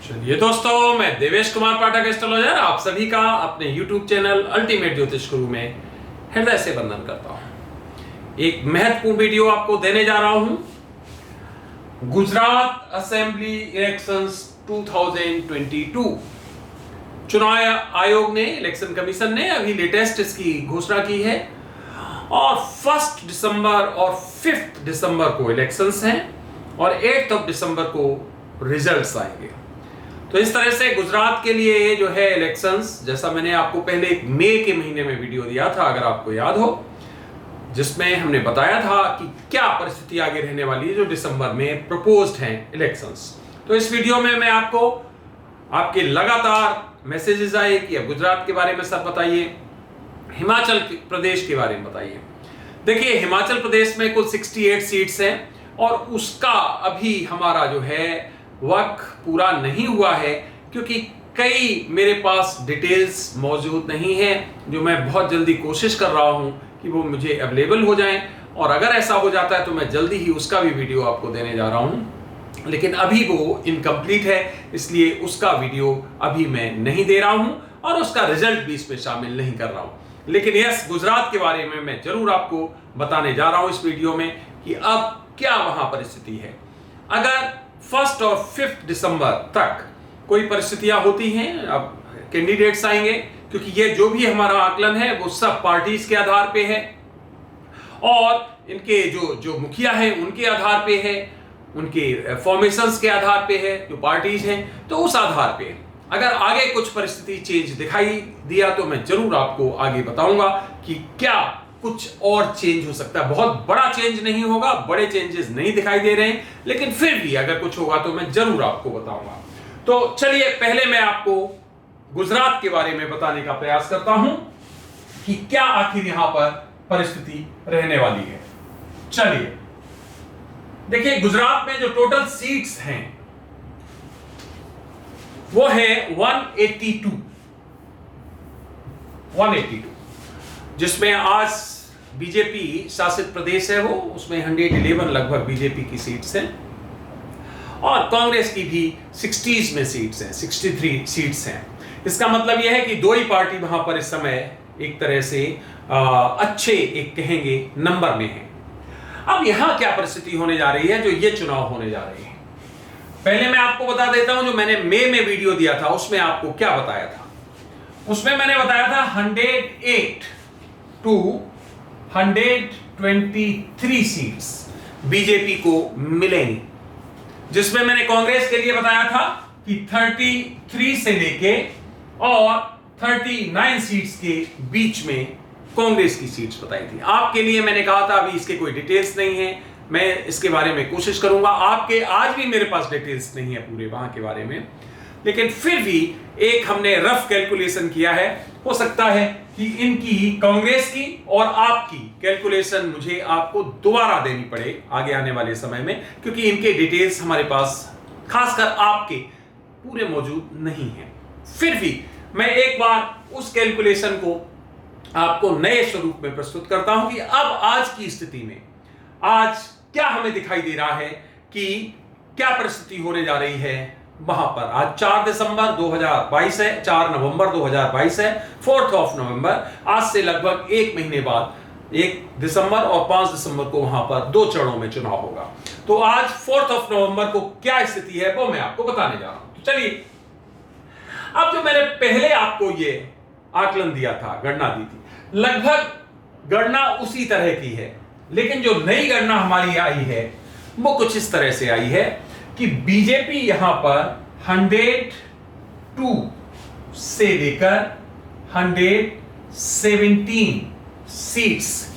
चलिए दोस्तों, मैं देवेश कुमार पाठक एस्ट्रोलॉजर आप सभी का अपने YouTube चैनल अल्टीमेट ज्योतिष गुरु में हृदय से वंदन करता हूं। एक महत्वपूर्ण वीडियो आपको देने जा रहा हूं। गुजरात असेंबली इलेक्शंस 2022 चुनाव आयोग ने, इलेक्शन कमीशन ने अभी लेटेस्ट इसकी घोषणा की है और 1 दिसंबर और 5 दिसंबर को इलेक्शंस हैं और 8 दिसंबर को रिजल्ट्स आएंगे। तो इस तरह से गुजरात के लिए जो है इलेक्शंस, जैसा मैंने आपको पहले एक मई के महीने में वीडियो दिया था, अगर आपको याद हो, जिसमें हमने बताया था कि क्या परिस्थिति आगे रहने वाली है जो दिसंबर में प्रपोज्ड हैं इलेक्शंस। तो इस वीडियो में मैं आपको आपके लगातार मैसेजेस आए कि अब गुजरात के बारे में सब बताइए, हिमाचल प्रदेश के बारे में बताइए। देखिए, हिमाचल प्रदेश में कुल 68 सीट्स हैं और उसका अभी हमारा जो है वक्त पूरा नहीं हुआ है, क्योंकि कई मेरे पास डिटेल्स मौजूद नहीं है, जो मैं बहुत जल्दी कोशिश कर रहा हूं कि वो मुझे अवेलेबल हो जाएं, और अगर ऐसा हो जाता है तो मैं जल्दी ही उसका भी वीडियो आपको देने जा रहा हूं। लेकिन अभी वो इनकम्प्लीट है, इसलिए उसका वीडियो अभी मैं नहीं दे रहा हूं और उसका रिजल्ट भी इसमें शामिल नहीं कर रहा हूं। लेकिन यस, गुजरात के बारे में मैं जरूर आपको बताने जा रहा हूं इस वीडियो में कि अब क्या वहां परिस्थिति है। अगर 1 और 5 दिसंबर तक कोई परिस्थितियां होती हैं, अब कैंडिडेट्स आएंगे, क्योंकि ये जो भी हमारा आकलन है वो सब पार्टीज के आधार पे है और इनके जो मुखिया हैं उनके आधार पे है, उनके फॉर्मेशंस के आधार पे है, जो पार्टीज हैं, तो उस आधार पे अगर आगे कुछ परिस्थिति चेंज दिखाई दिया तो मैं जरूर आपको आगे बताऊंगा कि क्या कुछ और चेंज हो सकता है। बहुत बड़ा चेंज नहीं होगा, बड़े चेंजेस नहीं दिखाई दे रहे हैं, लेकिन फिर भी अगर कुछ होगा तो मैं जरूर आपको बताऊंगा। तो चलिए, पहले मैं आपको गुजरात के बारे में बताने का प्रयास करता हूं कि क्या आखिर यहां पर परिस्थिति रहने वाली है। चलिए देखिए, गुजरात में जो टोटल सीट्स हैं वो है 182, जिसमें आज बीजेपी शासित प्रदेश है वो, उसमें 111 लगभग बीजेपी की सीट्स हैं और कांग्रेस की भी 60s में सीट्स हैं, 63 सीट्स हैं। इसका मतलब यह है कि दो ही पार्टी वहां पर इस समय एक तरह से अच्छे, एक कहेंगे, नंबर में है। अब यहां क्या परिस्थिति होने जा रही है जो ये चुनाव होने जा रही है, पहले मैं आपको बता देता हूं। जो मैंने मई में वीडियो दिया था उसमें आपको क्या बताया था, उसमें मैंने बताया था 108 to 123 सीट्स बीजेपी को मिलेंगी, जिसमें मैंने कांग्रेस के लिए बताया था कि 33 से लेके और 39 सीट्स के बीच में कांग्रेस की सीट्स बताई थी। आपके लिए मैंने कहा था अभी इसके कोई डिटेल्स नहीं है, मैं इसके बारे में कोशिश करूंगा। आपके आज भी मेरे पास डिटेल्स नहीं है पूरे वहां के बारे में, लेकिन फिर भी एक हमने रफ कैलकुलेशन किया है। हो सकता है कि इनकी, कांग्रेस की और आपकी कैलकुलेशन मुझे आपको दोबारा देनी पड़े आगे आने वाले समय में, क्योंकि इनके डिटेल्स हमारे पास, खासकर आपके, पूरे मौजूद नहीं है। फिर भी मैं एक बार उस कैलकुलेशन को आपको नए स्वरूप में प्रस्तुत करता हूं कि अब आज की स्थिति में आज क्या हमें दिखाई दे रहा है कि क्या परिस्थिति होने जा रही है वहां पर। आज 4 दिसंबर 2022 है, 4 नवंबर 2022 है, 4 नवंबर, आज से लगभग एक महीने बाद 1 दिसंबर और 5 दिसंबर को वहां पर 2 चरणों में चुनाव होगा। तो आज 4 नवंबर को क्या स्थिति है वो मैं आपको बताने जा रहा हूं। तो चलिए, अब जो मैंने पहले आपको ये आकलन दिया था, गणना दी थी, लगभग गणना उसी तरह की है, लेकिन जो नई गणना हमारी आई है वो कुछ इस तरह से आई है कि बीजेपी यहां पर 102 से लेकर 117 सीट्स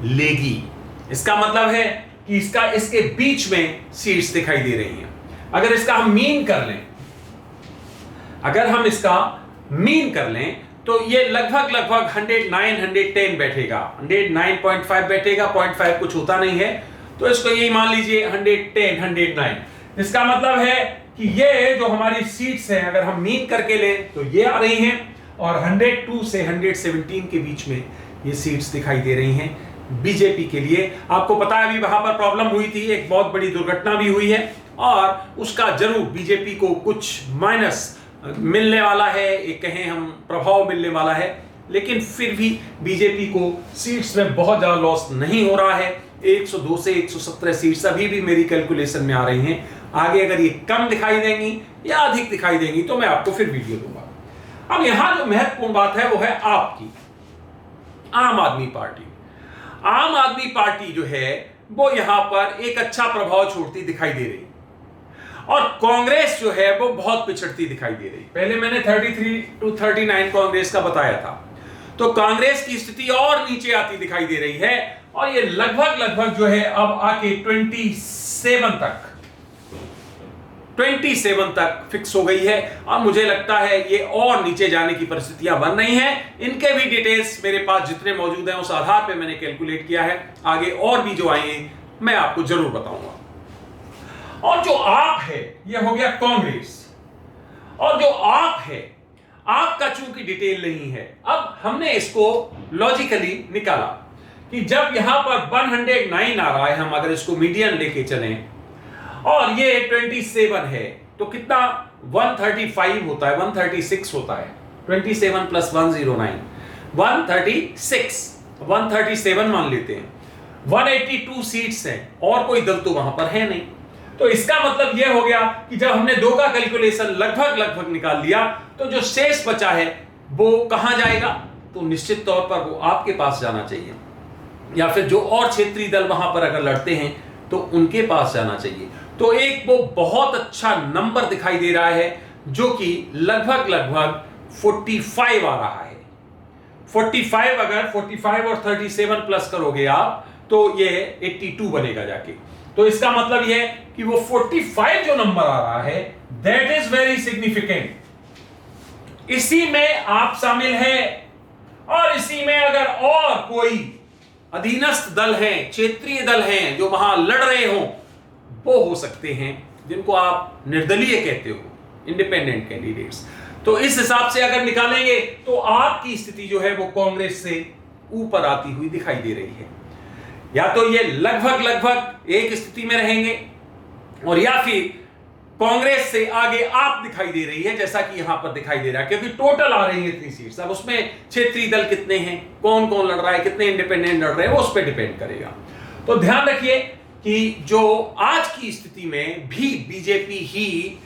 लेगी। इसका मतलब है कि इसके बीच में सीट्स दिखाई दे रही हैं। अगर इसका हम मीन कर लें, तो ये लगभग 109, 110 बैठेगा, 109.5 बैठेगा, 0.5 कुछ होता नहीं है, तो इसको यही मान लीजिए 110, 109। इसका मतलब है कि ये जो हमारी सीट्स हैं, अगर हम मीन करके लें तो ये आ रही हैं, और 102 से 117 के बीच में ये सीट्स दिखाई दे रही हैं बीजेपी के लिए। आपको पता है अभी वहां पर प्रॉब्लम हुई थी, एक बहुत बड़ी दुर्घटना भी हुई है, और उसका जरूर बीजेपी को कुछ माइनस मिलने वाला है, एक कहें हम प्रभाव मिलने वाला है, लेकिन फिर भी बीजेपी को सीट्स में बहुत ज्यादा लॉस नहीं हो रहा है। 102 से 117 सीट्स अभी भी मेरी कैलकुलेशन में आ रही हैं। आगे अगर ये कम दिखाई देंगी या अधिक दिखाई देंगी तो मैं आपको फिर वीडियो दूंगा। अब यहां जो महत्वपूर्ण बात है वो है आपकी आम आदमी पार्टी। आम आदमी पार्टी जो है वो यहां पर एक अच्छा प्रभाव छोड़ती दिखाई दे रही, और कांग्रेस जो है वो बहुत पिछड़ती दिखाई दे रही। पहले मैंने 33 to 39 कांग्रेस का बताया था, तो कांग्रेस की स्थिति और नीचे आती दिखाई दे रही है, और ये लगभग जो है अब आके 27 तक फिक्स हो गई है। और मुझे लगता है ये और नीचे जाने की परिस्थितियां बन रही हैं। इनके भी डिटेल्स मेरे पास जितने मौजूद हैं उस आधार पे मैंने कैलकुलेट किया है। आगे और भी जो आएंगे मैं आपको जरूर बताऊंगा। और जो आप है ये हो गया कांग्रेस, और जो आप है, आपका चूंकि डिटेल नहीं है, अब हमने इसको लॉजिकली निकाला कि जब यहां पर 109 आ रहा है, हम अगर इसको मीडियन लेके चलें और ये 27 है तो कितना 135 होता है, 136 होता है। 27 + 109 137 मान लेते हैं। 182 सीट्स हैं और कोई दल तो वहां पर है नहीं। तो इसका मतलब यह हो गया कि जब हमने 2 का कैलकुलेशन लगभग निकाल लिया तो जो शेष बचा है वो कहां जाएगा, तो निश्चित तौर पर वो आपके पास जाना चाहिए, या फिर जो और क्षेत्रीय दल वहां पर अगर लड़ते हैं तो उनके पास जाना चाहिए। तो एक वो बहुत अच्छा नंबर दिखाई दे रहा है जो कि लगभग 45 आ रहा है। 45 अगर 45 और 37 प्लस करोगे आप तो ये 82 बनेगा जाके। तो इसका मतलब यह है कि वो 45 जो नंबर आ रहा है दैट इज वेरी सिग्निफिकेंट। इसी में आप शामिल हैं, और इसी में अगर और कोई अधीनस्थ दल हैं, क्षेत्रीय दल हैं जो वहां लड़ रहे हो, वो हो सकते हैं जिनको आप निर्दलीय कहते हो, इंडिपेंडेंट कैंडिडेट्स। तो इस हिसाब से अगर निकालेंगे तो आपकी स्थिति जो है वो कांग्रेस से ऊपर आती हुई दिखाई दे रही है। या तो ये लगभग एक स्थिति में रहेंगे, और या फिर कांग्रेस से आगे आप दिखाई दे रही है जैसा कि यहां पर दिखाई दे रहा है, क्योंकि टोटल आ रही है इतनी सीट्स। अब उसमें क्षेत्रीय दल कितने हैं, कौन कौन लड़ रहा है, कितने इंडिपेंडेंट लड़ रहे हैं, वो उस पर डिपेंड करेगा। तो ध्यान रखिए कि जो आज की स्थिति में भी बीजेपी ही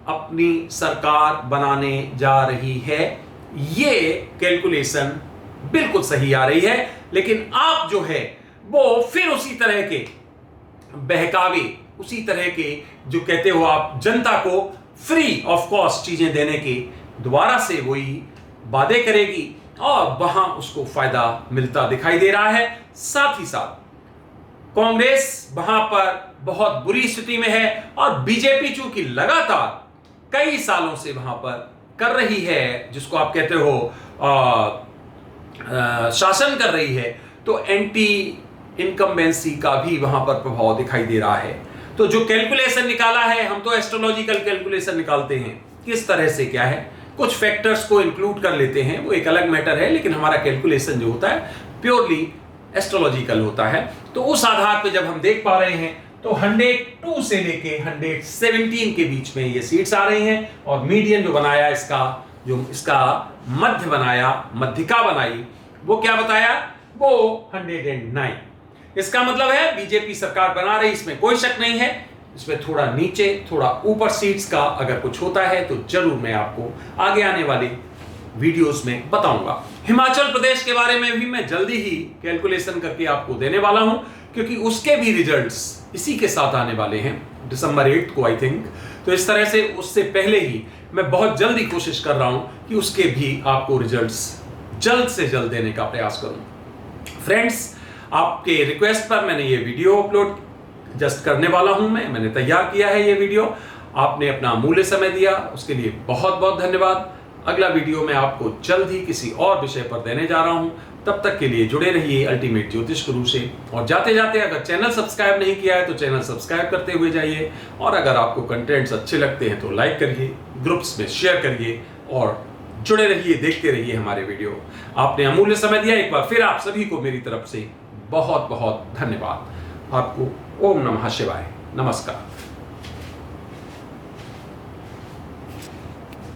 अपनी सरकार बनाने जा रही है, ये कैलकुलेशन बिल्कुल सही आ रही है। लेकिन आप जो है वो फिर उसी तरह के बहकावे, उसी तरह के जो कहते हो आप जनता को फ्री ऑफ कॉस्ट चीजें देने के दोबारा से वही वादे करेगी, और वहां उसको फायदा मिलता दिखाई दे रहा है। साथ ही साथ कांग्रेस वहां पर बहुत बुरी स्थिति में है, और बीजेपी चूंकि लगातार कई सालों से वहां पर कर रही है, जिसको आप कहते हो शासन कर रही है, तो एंटी इनकम्बेंसी का भी वहां पर प्रभाव दिखाई दे रहा है। तो जो कैलकुलेशन निकाला है, हम तो एस्ट्रोलॉजिकल कैलकुलेशन निकालते हैं, किस तरह से क्या है, कुछ फैक्टर्स को इंक्लूड कर लेते हैं, वो एक अलग मैटर है, लेकिन हमारा कैलकुलेशन जो होता है प्योरली एस्ट्रोलॉजिकल होता है। तो उस आधार पे जब हम देख पा रहे हैं तो 102 से लेके 117 के बीच में ये सीट्स आ रही हैं, और मीडियन जो बनाया इसका मध्य बनाया, मध्यिका बनाई, वो क्या बताया, वो 109। इसका मतलब है बीजेपी सरकार बना रही, इसमें कोई शक नहीं है। इसमें थोड़ा नीचे थोड़ा ऊपर सीट्स का अगर कुछ होता है तो जरूर मैं आपको आगे आने वाले वीडियोस में बताऊंगा। हिमाचल प्रदेश के बारे में भी मैं जल्दी ही कैलकुलेशन करके आपको देने वाला हूं, क्योंकि उसके भी रिजल्ट्स इसी के साथ आने वाले हैं दिसंबर 8 को आई थिंक। तो इस तरह से उससे पहले ही मैं बहुत जल्दी कोशिश कर रहा हूं कि उसके भी आपको रिजल्ट्स जल्द से जल्द देने का प्रयास करूं। फ्रेंड्स, आपके रिक्वेस्ट पर मैंने ये वीडियो अपलोड जस्ट करने वाला हूं, मैंने तैयार किया है ये वीडियो। आपने अपना अमूल्य समय दिया, उसके लिए बहुत बहुत धन्यवाद। अगला वीडियो मैं आपको जल्द ही किसी और विषय पर देने जा रहा हूं। तब तक के लिए जुड़े रहिए अल्टीमेट ज्योतिष गुरु से, और जाते जाते अगर चैनल सब्सक्राइब नहीं किया है तो चैनल सब्सक्राइब करते हुए जाइए, और अगर आपको कंटेंट्स अच्छे लगते हैं तो लाइक करिए, ग्रुप्स में शेयर करिए, और जुड़े रहिए, देखते रहिए हमारे वीडियो। आपने अमूल्य समय दिया, एक बार फिर आप सभी को मेरी तरफ से बहुत बहुत धन्यवाद। आपको ओम नमः शिवाय, नमस्कार।